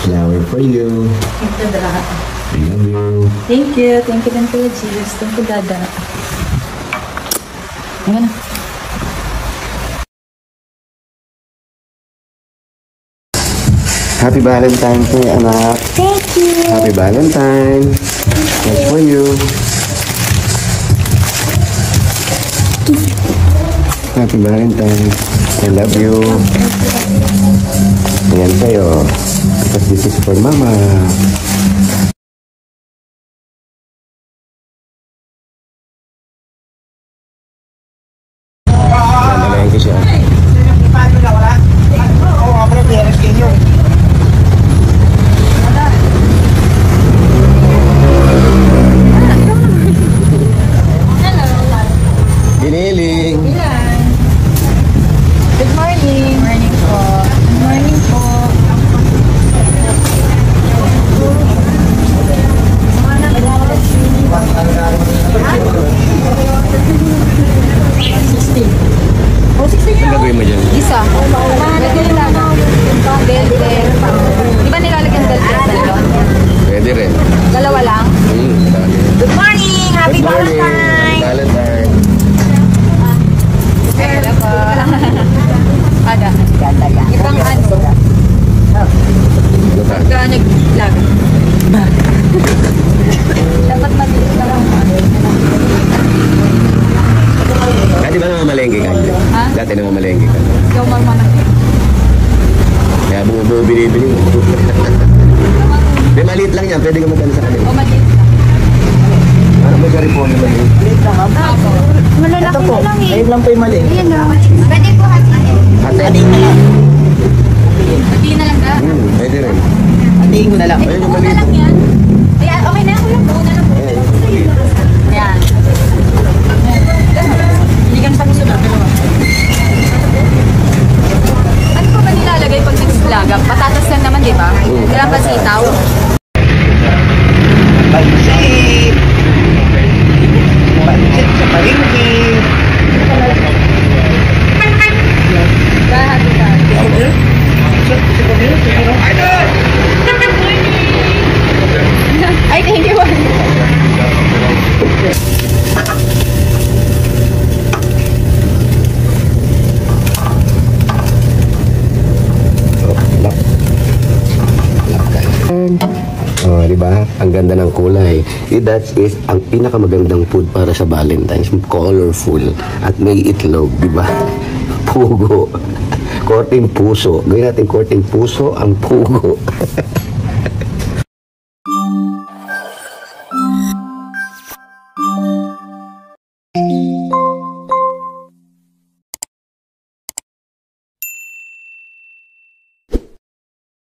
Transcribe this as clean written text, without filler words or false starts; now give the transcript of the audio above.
Flower for you. Thank you, Dada. I love you. Thank you. Thank you din Kuya Jesus. Thank you, Dada. Ano na? Happy Valentine's Day, anak. Thank you. Happy Valentine. That's for you. Happy Valentine. I love you. Ayan sa'yo. Because this is for Mama. Nandalayan ko siya. Giniling. Good morning. Morning po. Good morning po. Oh, 16 Ang gagawin mo dyan? Isa. Pwede rin lang. Del-del. Di ba nilalagyan del-del sa loob? Pwede rin. Dalawa lang? Dali. Good morning! Happy Good morning. Valentine! Valentine. Hello po. Ada. Ibang ano? Ano ka? Pagka nag-vlog. Dapat maliit na lang. Dati ba namamalengke ka? Ha? Dati namamalengke ka. Ikaw marmanang. Kaya bumubuo binibili mo. Di maliit lang yan. Pwede ka magkano sa kanila. O maliit. Ano ba siya ripon na maliit? Ako. Malalaki na lang eh. Ayun lang po yung mali. Ayan na. Pwede po hatiin. Ate. Ating na lang. Hatiin na lang ka. Pwede rin. Ating ko na lang. Ayun yung Buo na maliit. lang yan. Ayan, okay na ako yung buo na lang. Ayun. Ayan. Hindi ka na sa gusto na. Ano pa ba nilalagay pag nag-vlog? Patatas lang naman, di ba? Kailangan pa sitaw. Pansit. Pansit sa palengke. Happy Valentine. Ay, thank you. Oh, di ba? Ang ganda ng kulay. That is ang pinakamagandang food para sa Valentine's. Colorful. At may itlog, di ba? Pugo. Korting puso. Gawin natin korting puso ang pugo.